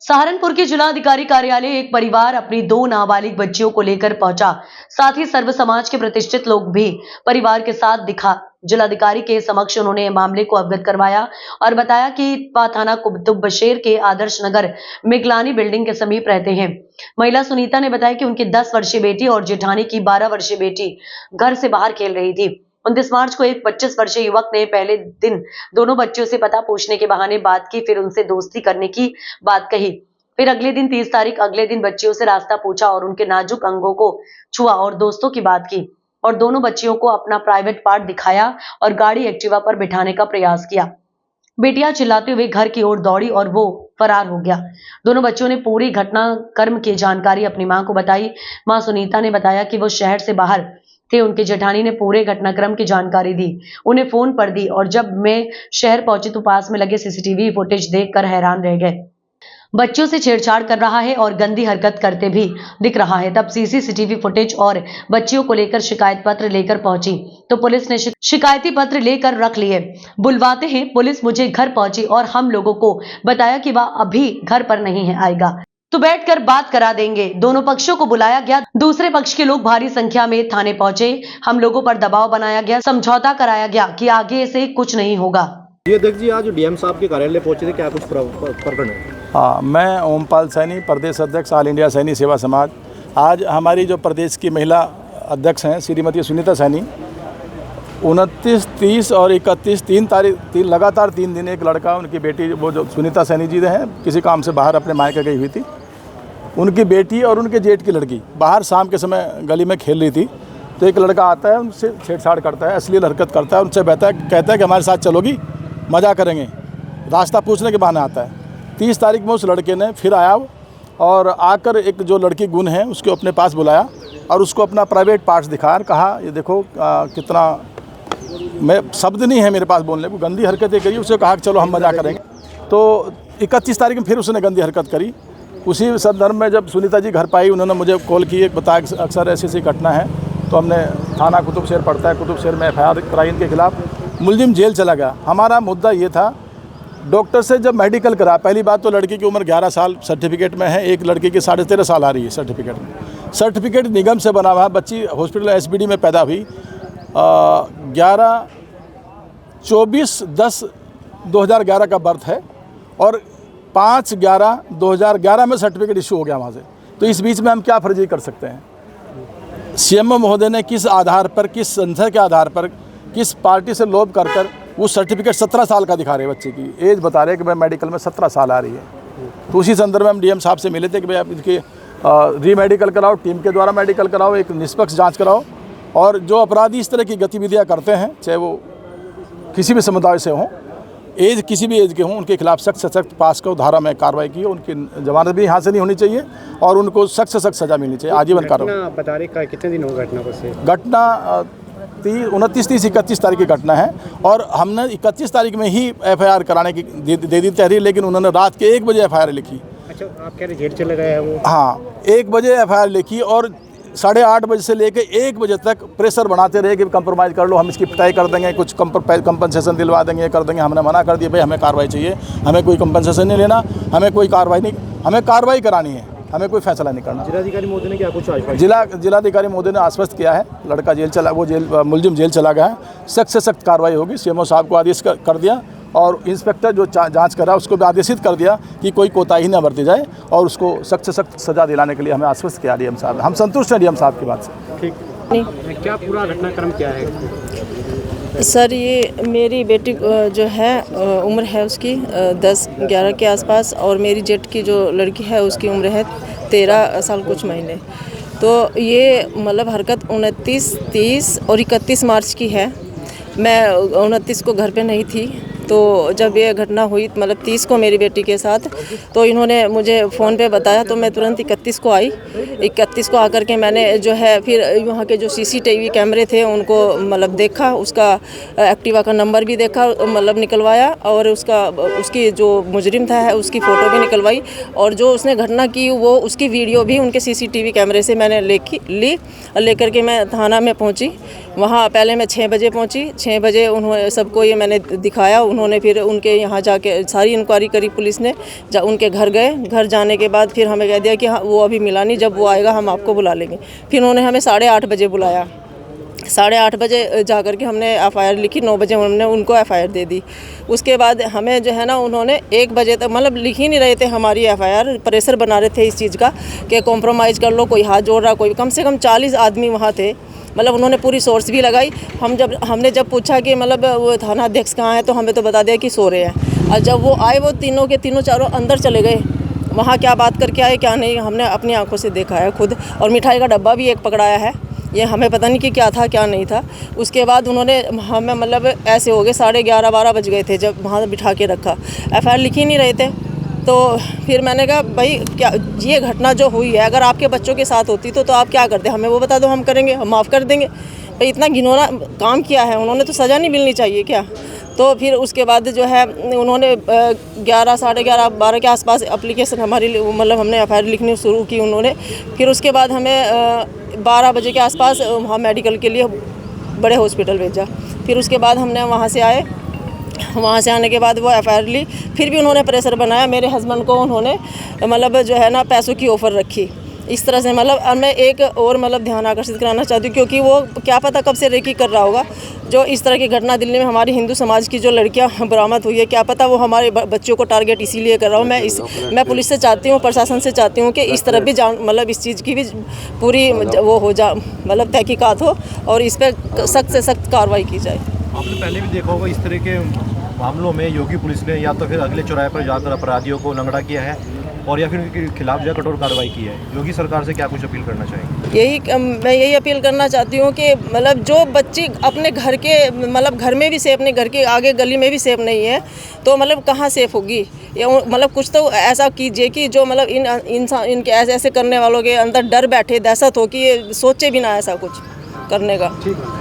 सहारनपुर के जिलाधिकारी कार्यालय एक परिवार अपनी 2 नाबालिग बच्चियों को लेकर पहुंचा। साथ ही सर्व समाज के प्रतिष्ठित लोग भी परिवार के साथ दिखा। जिलाधिकारी के समक्ष उन्होंने मामले को अवगत करवाया और बताया कि इतपा थाना कुतुबशेर के आदर्श नगर मिगलानी बिल्डिंग के समीप रहते हैं। महिला सुनीता ने बताया कि उनकी 10 वर्षीय बेटी और जेठानी की 12 वर्षीय बेटी घर से बाहर खेल रही थी। 29 मार्च को एक 25 वर्षीय युवक ने पहले दिन दोनों बच्चियों से पता पूछने के बहाने बात की, फिर उनसे दोस्ती करने की बात कही। फिर अगले दिन 30 तारीख अगले दिन बच्चियों से रास्ता पूछा और उनके नाजुक अंगों को छुआ और दोस्तों की बात की और दोनों बच्चियों को अपना प्राइवेट पार्ट दिखाया और गाड़ी एक्टिवा पर बिठाने का प्रयास किया। बेटियां चिल्लाते हुए घर की ओर दौड़ी और वो फरार हो गया। दोनों बच्चों ने पूरी घटनाक्रम की जानकारी अपनी मां को बताई। मां सुनीता ने बताया कि वो शहर से बाहर थे। उनके जेठानी ने पूरे घटनाक्रम की जानकारी दी, उन्हें फोन पर दी और जब मैं शहर पहुंची तो पास में लगे सीसीटीवी फुटेज देखकर हैरान रह गए। बच्चों से छेड़छाड़ कर रहा है और गंदी हरकत करते भी दिख रहा है। तब सीसीटीवी फुटेज और बच्चियों को लेकर शिकायत पत्र लेकर पहुंची तो पुलिस ने शिकायती पत्र लेकर रख लिए। बुलवाते हैं पुलिस मुझे घर पहुंची और हम लोगों को बताया कि वह अभी घर पर नहीं है, आएगा तो बैठकर बात करा देंगे। दोनों पक्षों को बुलाया गया। दूसरे पक्ष के लोग भारी संख्या में थाने पहुंचे। हम लोगों पर दबाव बनाया गया, समझौता कराया गया कि आगे से कुछ नहीं होगा। ये देख जी, आज डीएम साहब के कार्यालय पहुंचे थे, क्या कुछ प्रकरण है? हाँ, मैं ओमपाल सैनी, प्रदेश अध्यक्ष ऑल इंडिया सैनी सेवा समाज। आज हमारी जो प्रदेश की महिला अध्यक्ष हैं श्रीमती सुनीता सैनी, 29, 30 और 31 तीन लगातार 3 दिन एक लड़का, उनकी बेटी, वो जो सुनीता सैनी जी हैं, किसी काम से बाहर अपने मायके गई हुई थी। उनकी बेटी और उनके जेठ की लड़की बाहर शाम के समय गली में खेल रही थी तो एक लड़का आता है, उनसे छेड़छाड़ करता है, अश्लील हरकत करता है, उनसे कहता है कि हमारे साथ चलोगी, मज़ा करेंगे। रास्ता पूछने के बहाने आता है। 30 तारीख में उस लड़के ने फिर आया और आकर एक जो लड़की गुण है उसको अपने पास बुलाया और उसको अपना प्राइवेट पार्ट्स दिखाया, कहा ये देखो कितना, मैं शब्द नहीं है मेरे पास बोलने को, गंदी हरकतें करी। उससे कहा कि चलो हम मज़ा करेंगे। तो 31 तारीख में फिर उसने गंदी हरकत करी। उसी संदर्भ में जब सुनीता जी घर पाई, उन्होंने मुझे कॉल की, बताया कि अक्सर ऐसी घटना है। तो हमने थाना कुतुबशेर पड़ता है, कुतुबशेर में FIR कराई इनके खिलाफ। मुलजिम जेल चला गया। हमारा मुद्दा ये था, डॉक्टर से जब मेडिकल करा, पहली बात तो लड़की की उम्र 11 साल सर्टिफिकेट में है, एक लड़की की 13.5 साल आ रही है सर्टिफिकेट में। सर्टिफिकेट निगम से बना हुआ है। बच्ची हॉस्पिटल SBD में पैदा हुई। 24/10/2011 का बर्थ है और 5/11/2011 में सर्टिफिकेट इशू हो गया वहाँ से। तो इस बीच में हम क्या फर्जी कर सकते हैं? CMO महोदय ने किस आधार पर, किस संख्या के आधार पर, किस पार्टी से लोभ कर वो सर्टिफिकेट 17 साल का दिखा रहे, बच्चे की एज बता रहे कि भाई मेडिकल में 17 साल आ रही है। तो उसी संदर्भ में हम DM साहब से मिले थे कि भाई आप इसकी रीमेडिकल कराओ, टीम के द्वारा मेडिकल कराओ, एक निष्पक्ष जांच कराओ और जो अपराधी इस तरह की गतिविधियां करते हैं, चाहे वो किसी भी समुदाय से हों, एज किसी भी एज के हों, उनके खिलाफ सख्त से सख्त पास्को धारा में कार्रवाई की। उनकी जमानत भी यहाँ से नहीं होनी चाहिए और उनको सख्त से सख्त सजा मिलनी चाहिए, आजीवन कार्रवाई। बता रहे कितने दिन हो घटना को से? घटना 29, 30, 31 तारीख की घटना है और हमने 31 तारीख में ही FIR कराने की दे दी तहरीर, लेकिन उन्होंने रात के 1 बजे FIR लिखी। अच्छा, आप कह रहे जेल चले गए हैं वो? हाँ, 1 बजे FIR लिखी और 8:30 बजे से लेकर 1 बजे तक प्रेशर बनाते रहे कि कंप्रोमाइज़ कर लो, हम इसकी पिटाई कर देंगे, कुछ कंपनसेशन दिलवा देंगे, कर देंगे। हमने मना कर दिया, भाई हमें कार्रवाई चाहिए, हमें कोई कंपनसेशन नहीं लेना, हमें कोई कार्रवाई नहीं, हमें कार्रवाई करानी है, हमें कोई फैसला नहीं करना। जिलाधिकारी महोदय ने क्या कुछ जिलाधिकारी महोदय ने आश्वस्त किया है, लड़का मुलजिम जेल चला गया है, सख्त से सख्त कार्रवाई होगी। CMO साहब को आदेश कर दिया और इंस्पेक्टर जो जांच कर रहा है उसको भी आदेशित कर दिया कि कोई कोताही न बरती जाए और उसको सख्त से सख्त सजा दिलाने के लिए हमें आश्वस्त किया DM साहब। हम संतुष्ट हैं DM साहब की बात से। ठीक, क्या पूरा घटनाक्रम क्या है? सर, ये मेरी बेटी जो है उम्र है उसकी 10-11 के आसपास और मेरी जेठ की जो लड़की है उसकी उम्र है 13 साल कुछ महीने। तो ये मतलब हरकत 29, 30 और 31 मार्च की है। मैं 29 को घर पे नहीं थी, तो जब ये घटना हुई मतलब 30 को मेरी बेटी के साथ, तो इन्होंने मुझे फ़ोन पे बताया तो मैं तुरंत 31 को आई। 31 को आकर के मैंने जो है फिर वहाँ के जो CCTV कैमरे थे उनको मतलब देखा, उसका एक्टिवा का नंबर भी देखा, मतलब निकलवाया और उसकी जो मुजरिम था है उसकी फ़ोटो भी निकलवाई और जो उसने घटना की वो उसकी वीडियो भी उनके CCTV कैमरे से मैंने लेकर के मैं थाना में पहुँची। वहाँ पहले मैं 6 बजे पहुँची। 6 बजे उन्होंने सबको ये मैंने दिखाया। उन्होंने फिर उनके यहाँ जाके सारी इंक्वायरी करी पुलिस ने। उनके घर गए। घर जाने के बाद फिर हमें कह दिया कि हाँ वो अभी मिला नहीं, जब वो आएगा हम आपको बुला लेंगे। फिर उन्होंने हमें 8:30 बजे बुलाया। 8:30 बजे जा कर के हमने एफ़आईआर लिखी। 9 बजे हमने उनको एफ़आईआर दे दी। उसके बाद हमें जो है ना उन्होंने 1 बजे तक मतलब लिख ही नहीं रहे थे हमारी एफ़आईआर। प्रेशर बना रहे थे इस चीज़ का कि कॉम्प्रोमाइज़ कर लो, कोई हाथ जोड़ रहा, कोई कम से कम 40 आदमी वहाँ थे। मतलब उन्होंने पूरी सोर्स भी लगाई। हमने जब पूछा कि मतलब वो थाना अध्यक्ष कहाँ है, तो हमें तो बता दिया कि सो रहे हैं। और जब वो आए वो तीनों के तीनों चारों अंदर चले गए। वहाँ क्या बात करके आए क्या नहीं हमने अपनी आंखों से देखा है खुद। और मिठाई का डब्बा भी एक पकड़ाया है। ये हमें पता नहीं कि क्या था क्या नहीं था। उसके बाद उन्होंने हमें मतलब ऐसे हो गए 11:30-12 बज गए थे जब वहाँ बिठा के रखा। एफ़आईआर लिख ही नहीं रहे थे। तो फिर मैंने कहा भाई क्या ये घटना जो हुई है अगर आपके बच्चों के साथ होती तो आप क्या करते, हमें वो बता दो, हम करेंगे, हम माफ़ कर देंगे। भाई इतना घिनौना काम किया है उन्होंने, तो सज़ा नहीं मिलनी चाहिए क्या। तो फिर उसके बाद जो है उन्होंने 11 साढ़े 11 12 के आसपास एप्लीकेशन हमारी मतलब हमने एफ़आईआर लिखनी शुरू की उन्होंने। फिर उसके बाद हमें 12 बजे के आसपास वहाँ मेडिकल के लिए बड़े हॉस्पिटल भेजा। फिर उसके बाद हमने वहाँ से आए। वहाँ से आने के बाद वो एफ़आईआर ली। फिर भी उन्होंने प्रेशर बनाया। मेरे हस्बैंड को उन्होंने मतलब जो है ना पैसों की ऑफ़र रखी। इस तरह से मतलब मैं एक और मतलब ध्यान आकर्षित कराना चाहती हूँ, क्योंकि वो क्या पता कब से रेकी कर रहा होगा। जो इस तरह की घटना दिल्ली में हमारी हिंदू समाज की जो लड़कियां बरामद हुई है, क्या पता वो हमारे बच्चों को टारगेट इसीलिए कर रहा हूँ। मैं पुलिस से चाहती हूँ, प्रशासन से चाहती हूँ कि इस तरह भी मतलब इस चीज़ की भी पूरी वो हो जा मतलब तहकीकात हो और इस पर सख्त से सख्त कार्रवाई की जाए। आपने पहले भी देखा होगा इस तरह के मामलों में योगी पुलिस ने या तो फिर अगले चौराहे पर जाकर अपराधियों को लंगड़ा किया है और या फिर उनके खिलाफ जो है कठोर कार्रवाई की है। योगी सरकार से क्या कुछ अपील करना चाहेंगे? मैं यही अपील करना चाहती हूँ कि मतलब जो बच्ची अपने घर के मतलब घर में भी सेफ नहीं, घर के आगे गली में भी सेफ नहीं है, तो मतलब कहाँ सेफ होगी। या मतलब कुछ तो ऐसा कीजिए कि जो मतलब इंसान इनके ऐसे करने वालों के अंदर डर बैठे, दहशत हो कि ये सोचे भी ना ऐसा कुछ करने का।